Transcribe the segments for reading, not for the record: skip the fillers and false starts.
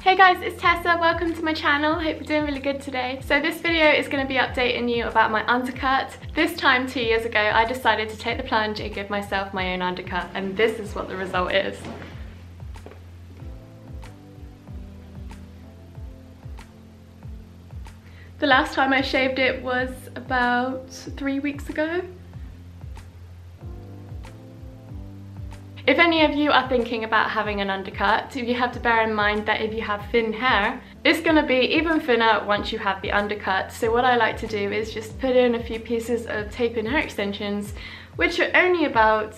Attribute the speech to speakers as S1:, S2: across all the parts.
S1: Hey guys, it's Tessa. Welcome to my channel. Hope you're doing really good today. So this video is going to be updating you about my undercut. This time 2 years ago I decided to take the plunge and give myself my own undercut, and this is what the result is. The last time I shaved it was about 3 weeks ago. If any of you are thinking about having an undercut, you have to bear in mind that if you have thin hair, it's going to be even thinner once you have the undercut. So what I like to do is just put in a few pieces of tape-in hair extensions, which are only about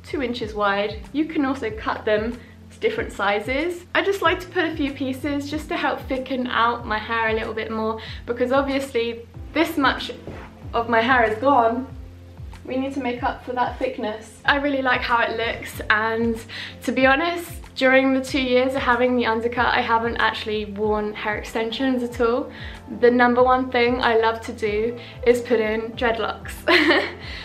S1: 2 inches wide. You can also cut them to different sizes. I just like to put a few pieces just to help thicken out my hair a little bit more, because obviously this much of my hair is gone. We need to make up for that thickness. I really like how it looks, and to be honest, during the 2 years of having the undercut, I haven't actually worn hair extensions at all. The number one thing I love to do is put in dreadlocks.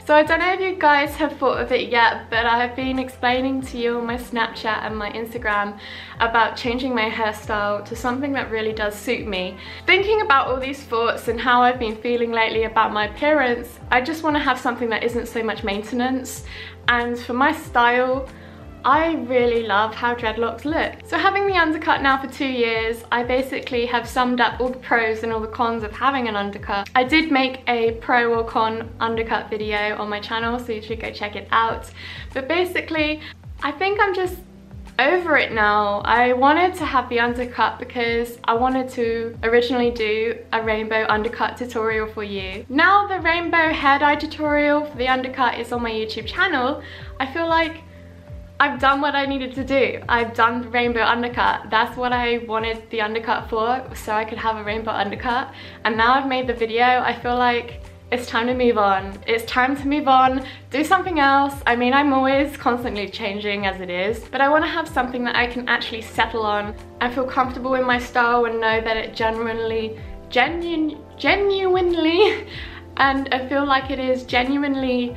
S1: So I don't know if you guys have thought of it yet, but I have been explaining to you on my Snapchat and my Instagram about changing my hairstyle to something that really does suit me. Thinking about all these thoughts and how I've been feeling lately about my appearance, I just want to have something that isn't so much maintenance. And for my style, I really love how dreadlocks look. So having the undercut now for 2 years, I basically have summed up all the pros and all the cons of having an undercut. I did make a pro or con undercut video on my channel, so you should go check it out. But basically, I think I'm just over it now. I wanted to have the undercut because I wanted to originally do a rainbow undercut tutorial for you. Now the rainbow hair dye tutorial for the undercut is on my YouTube channel, I feel like I've done what I needed to do. I've done the rainbow undercut. That's what I wanted the undercut for, so I could have a rainbow undercut. And now I've made the video, I feel like it's time to move on. It's time to move on, do something else. I mean, I'm always constantly changing as it is, but I want to have something that I can actually settle on and feel comfortable in my style and know that it genuinely, and I feel like it is genuinely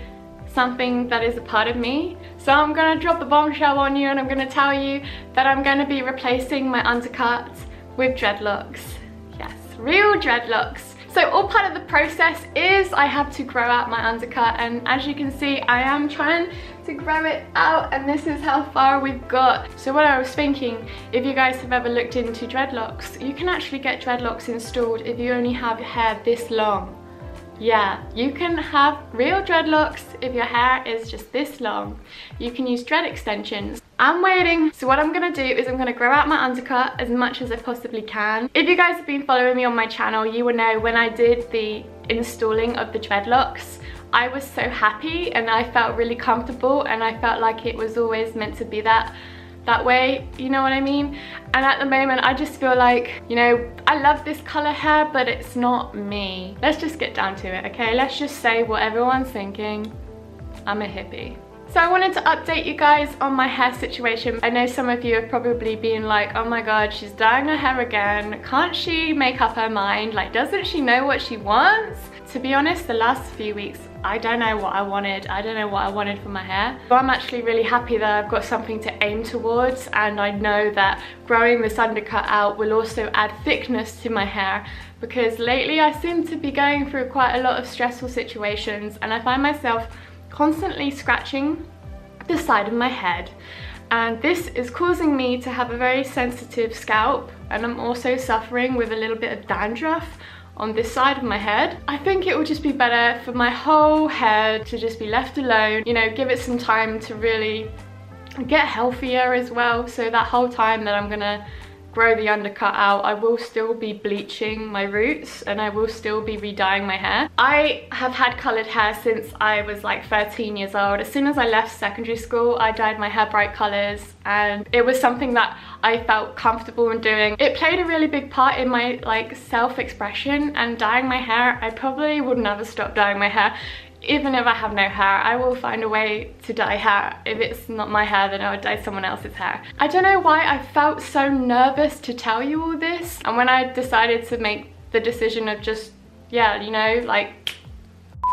S1: something that is a part of me. So I'm gonna drop the bombshell on you, and I'm gonna tell you that I'm gonna be replacing my undercut with dreadlocks. Yes, real dreadlocks. So all part of the process is I have to grow out my undercut, and as you can see, I am trying to grow it out, and this is how far we've got. So what I was thinking, if you guys have ever looked into dreadlocks, you can actually get dreadlocks installed if you only have hair this long. Yeah, you can have real dreadlocks if your hair is just this long. You can use dread extensions. I'm waiting. So what I'm gonna do is I'm gonna grow out my undercut as much as I possibly can. If you guys have been following me on my channel, you will know when I did the installing of the dreadlocks, I was so happy and I felt really comfortable, and I felt like it was always meant to be that way, you know what I mean? And at the moment I just feel like, you know, I love this color hair, but it's not me. Let's just get down to it, okay? Let's just say what everyone's thinking. I'm a hippie. So I wanted to update you guys on my hair situation. I know some of you have probably been like, oh my god, she's dyeing her hair again. Can't she make up her mind? Like, doesn't she know what she wants? To be honest, the last few weeks, I don't know what I wanted. I don't know what I wanted for my hair. So I'm actually really happy that I've got something to aim towards, and I know that growing this undercut out will also add thickness to my hair, because lately I seem to be going through quite a lot of stressful situations, and I find myself constantly scratching the side of my head. And this is causing me to have a very sensitive scalp, and I'm also suffering with a little bit of dandruff on this side of my head. I think it would just be better for my whole head to just be left alone, you know, give it some time to really get healthier as well. So that whole time that I'm gonna grow the undercut out, I will still be bleaching my roots, and I will still be re-dyeing my hair. I have had coloured hair since I was like 13 years old. As soon as I left secondary school, I dyed my hair bright colours, and it was something that I felt comfortable in doing. It played a really big part in my like self-expression, and dyeing my hair, I probably would never stop dyeing my hair. Even if I have no hair, I will find a way to dye hair. If it's not my hair, then I would dye someone else's hair. I don't know why I felt so nervous to tell you all this. And when I decided to make the decision of just, yeah, you know, like,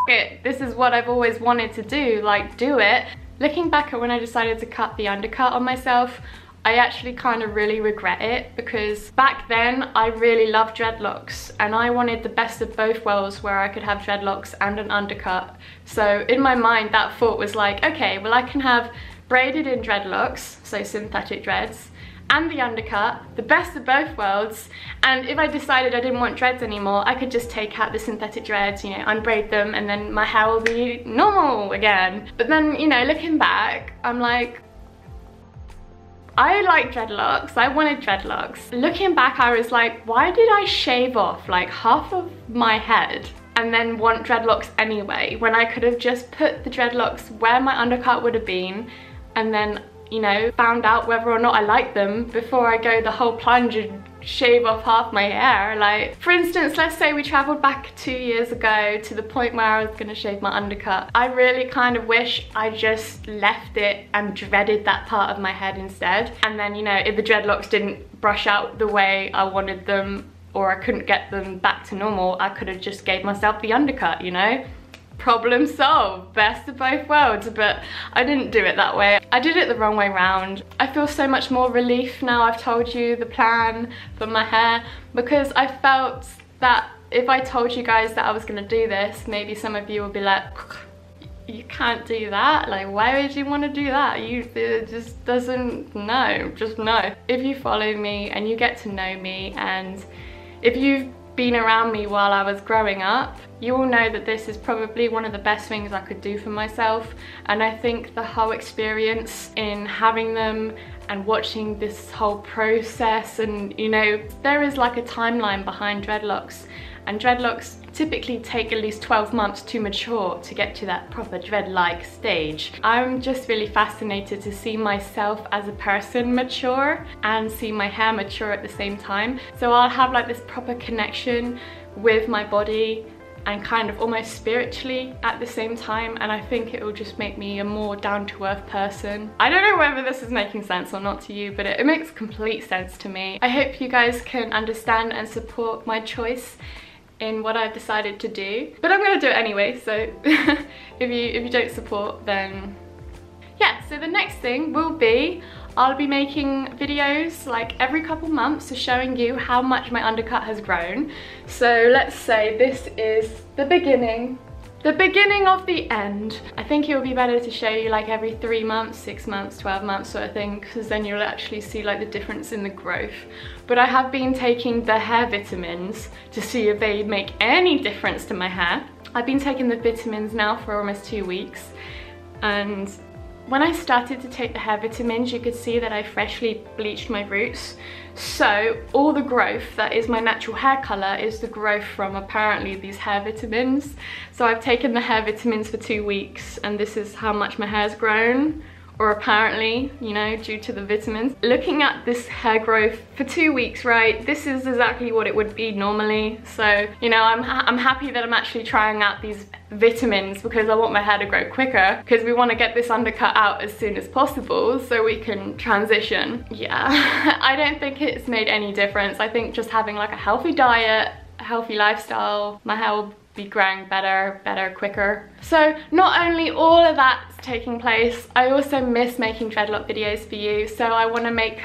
S1: it, this is what I've always wanted to do, like, do it. Looking back at when I decided to cut the undercut on myself, I actually kind of really regret it, because back then I really loved dreadlocks and I wanted the best of both worlds, where I could have dreadlocks and an undercut. So in my mind that thought was like, okay, well I can have braided in dreadlocks, so synthetic dreads, and the undercut, the best of both worlds. And if I decided I didn't want dreads anymore, I could just take out the synthetic dreads, you know, unbraid them, and then my hair will be normal again. But then, you know, looking back, I'm like, I like dreadlocks, I wanted dreadlocks. Looking back, I was like, why did I shave off like half of my head and then want dreadlocks anyway, when I could have just put the dreadlocks where my undercut would have been, and then, you know, found out whether or not I like them before I go the whole plunge and shave off half my hair. Like, for instance, let's say we traveled back 2 years ago to the point where I was gonna shave my undercut. I really kind of wish I just left it and dreaded that part of my head instead. And then, you know, if the dreadlocks didn't brush out the way I wanted them, or I couldn't get them back to normal, I could have just gave myself the undercut, you know? Problem solved, best of both worlds. But I didn't do it that way. I did it the wrong way round. I feel so much more relief now I've told you the plan for my hair, because I felt that if I told you guys that I was gonna do this, maybe some of you would be like, you can't do that, like why would you want to do that? It just doesn't, no, just no. If you follow me and you get to know me, and if you've been around me while I was growing up, you will know that this is probably one of the best things I could do for myself. And I think the whole experience in having them and watching this whole process, and you know, there is like a timeline behind dreadlocks, and dreadlocks typically take at least 12 months to mature to get to that proper dread-like stage. I'm just really fascinated to see myself as a person mature and see my hair mature at the same time. So I'll have like this proper connection with my body and kind of almost spiritually at the same time, and I think it will just make me a more down-to-earth person. I don't know whether this is making sense or not to you, but it makes complete sense to me. I hope you guys can understand and support my choice in what I've decided to do, but I'm gonna do it anyway, so if you don't support, then yeah. So the next thing will be, I'll be making videos like every couple months, so showing you how much my undercut has grown. So let's say this is the beginning of the end. I think it would be better to show you like every 3 months, 6 months, 12 months sort of thing, because then you'll actually see like the difference in the growth. But I have been taking the hair vitamins to see if they make any difference to my hair. I've been taking the vitamins now for almost 2 weeks, and when I started to take the hair vitamins, you could see that I freshly bleached my roots. So all the growth that is my natural hair color is the growth from apparently these hair vitamins. So I've taken the hair vitamins for 2 weeks, and this is how much my hair's grown, or apparently, you know, due to the vitamins. Looking at this hair growth for 2 weeks, right, this is exactly what it would be normally. So, you know, I'm happy that I'm actually trying out these vitamins, because I want my hair to grow quicker, because we want to get this undercut out as soon as possible so we can transition. Yeah, I don't think it's made any difference. I think just having like a healthy diet, a healthy lifestyle, my hair will be growing better, quicker. So not only all of that's taking place, I also miss making dreadlock videos for you. So I want to make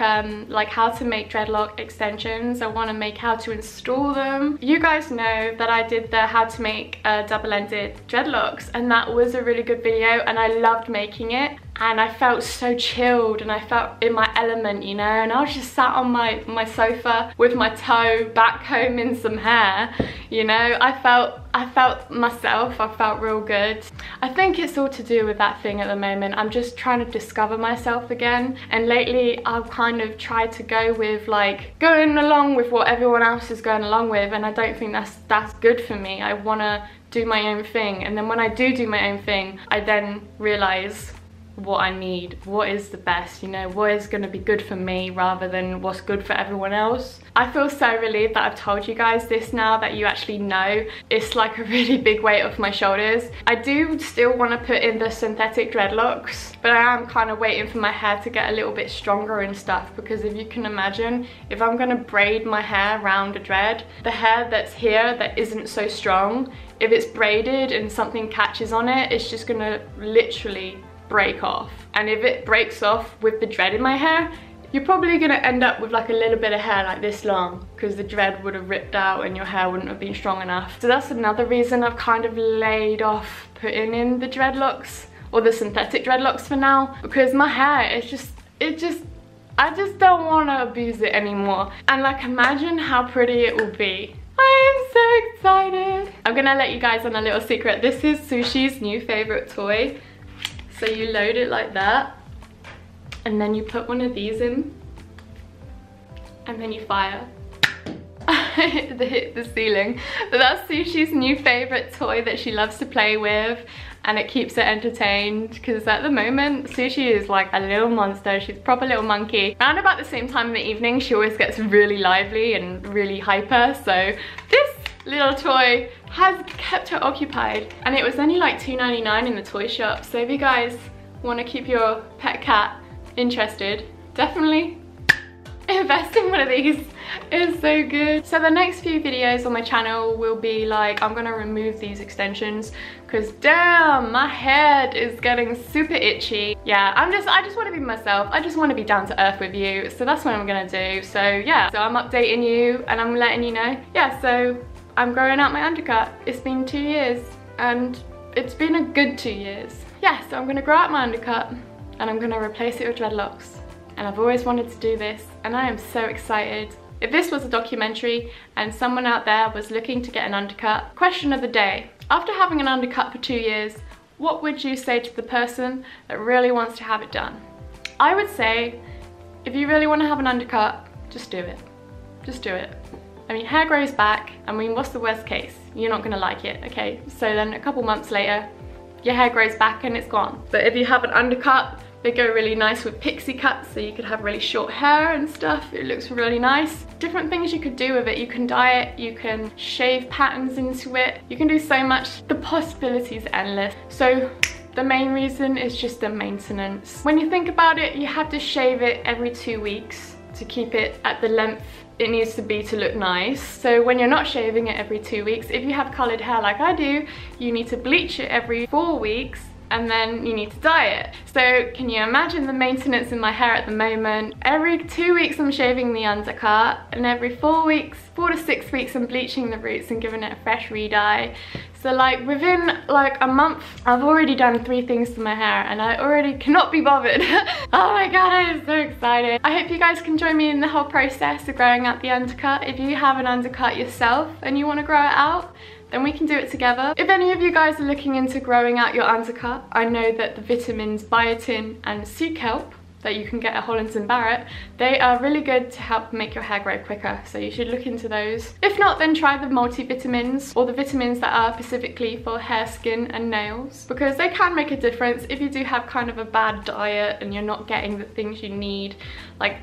S1: like how to make dreadlock extensions. I want to make how to install them. You guys know that I did the how to make double-ended dreadlocks, and that was a really good video, and I loved making it. And I felt so chilled, and I felt in my element, you know, and I was just sat on my sofa with my toe back combing some hair, you know. I felt myself, I felt real good. I think it's all to do with that thing at the moment. I'm just trying to discover myself again, and lately I've kind of tried to go with like going along with what everyone else is going along with, and I don't think that's good for me. I want to do my own thing, and then when I do my own thing, I then realize what I need, what is the best, you know, what is going to be good for me rather than what's good for everyone else. I feel so relieved that I've told you guys this now, that you actually know. It's like a really big weight off my shoulders. I do still want to put in the synthetic dreadlocks, but I am kind of waiting for my hair to get a little bit stronger and stuff, because if you can imagine, if I'm going to braid my hair around a dread, the hair that's here that isn't so strong, if it's braided and something catches on it, it's just going to literally break off. And if it breaks off with the dread in my hair, you're probably gonna end up with like a little bit of hair like this long because the dread would have ripped out and your hair wouldn't have been strong enough. So that's another reason I've kind of laid off putting in the dreadlocks or the synthetic dreadlocks for now, because my hair is I just don't want to abuse it anymore. And like, imagine how pretty it will be. I am so excited. I'm gonna let you guys on a little secret. This is Sushi's new favorite toy. So you load it like that, and then you put one of these in, and then you fire. hit the ceiling. But that's Sushi's new favorite toy that she loves to play with, and it keeps her entertained, because at the moment Sushi is like a little monster. She's a proper little monkey. Around about the same time in the evening she always gets really lively and really hyper, so this little toy has kept her occupied, and it was only like $2.99 in the toy shop. So if you guys want to keep your pet cat interested, definitely invest in one of these. It's so good. So the next few videos on my channel will be like, I'm gonna remove these extensions because damn, my head is getting super itchy. Yeah, I just want to be myself. I just want to be down to earth with you. So that's what I'm gonna do. So yeah, so I'm updating you and I'm letting you know. Yeah, so I'm growing out my undercut. It's been 2 years and it's been a good 2 years. Yeah, so I'm gonna grow out my undercut and I'm gonna replace it with dreadlocks. And I've always wanted to do this and I am so excited. If this was a documentary and someone out there was looking to get an undercut, question of the day: after having an undercut for 2 years, what would you say to the person that really wants to have it done? I would say, if you really want to have an undercut, just do it. Just do it. I mean, hair grows back. I mean, what's the worst case? You're not gonna like it, okay? So then a couple months later, your hair grows back and it's gone. But if you have an undercut, they go really nice with pixie cuts, so you could have really short hair and stuff. It looks really nice. Different things you could do with it. You can dye it, you can shave patterns into it. You can do so much. The possibilities are endless. So the main reason is just the maintenance. When you think about it, you have to shave it every 2 weeks to keep it at the length it needs to be to look nice. So when you're not shaving it every 2 weeks, if you have colored hair like I do, you need to bleach it every 4 weeks, and then you need to dye it. So can you imagine the maintenance in my hair at the moment? Every 2 weeks I'm shaving the undercut, and every 4 to 6 weeks I'm bleaching the roots and giving it a fresh re-dye. So like within like a month, I've already done 3 things to my hair and I already cannot be bothered. Oh my god, I am so excited. I hope you guys can join me in the whole process of growing out the undercut. If you have an undercut yourself and you want to grow it out, then we can do it together. If any of you guys are looking into growing out your undercut, I know that the vitamins biotin and sea kelp that you can get at Hollands and Barrett, they are really good to help make your hair grow quicker, so you should look into those. If not, then try the multivitamins or the vitamins that are specifically for hair, skin and nails, because they can make a difference if you do have kind of a bad diet and you're not getting the things you need. Like,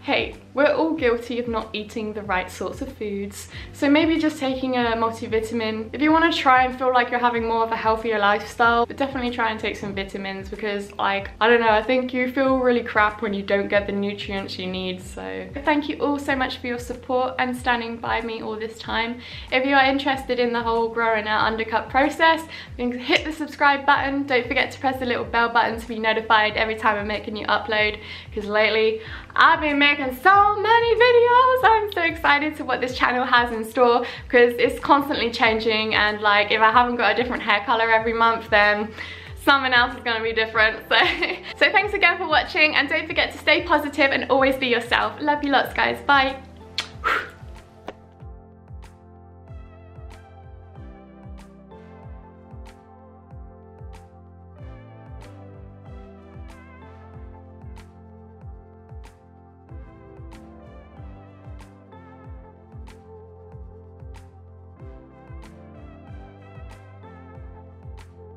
S1: hey, we're all guilty of not eating the right sorts of foods. So maybe just taking a multivitamin. If you want to try and feel like you're having more of a healthier lifestyle, but definitely try and take some vitamins, because like, I don't know, I think you feel really crap when you don't get the nutrients you need. So thank you all so much for your support and standing by me all this time. If you are interested in the whole growing out undercut process, then hit the subscribe button. Don't forget to press the little bell button to be notified every time I make a new upload, because lately I've been making so many videos. I'm so excited to what this channel has in store, because it's constantly changing, and like if I haven't got a different hair color every month, then something else is going to be different. So thanks again for watching, and don't forget to stay positive and always be yourself. Love you lots, guys. Bye.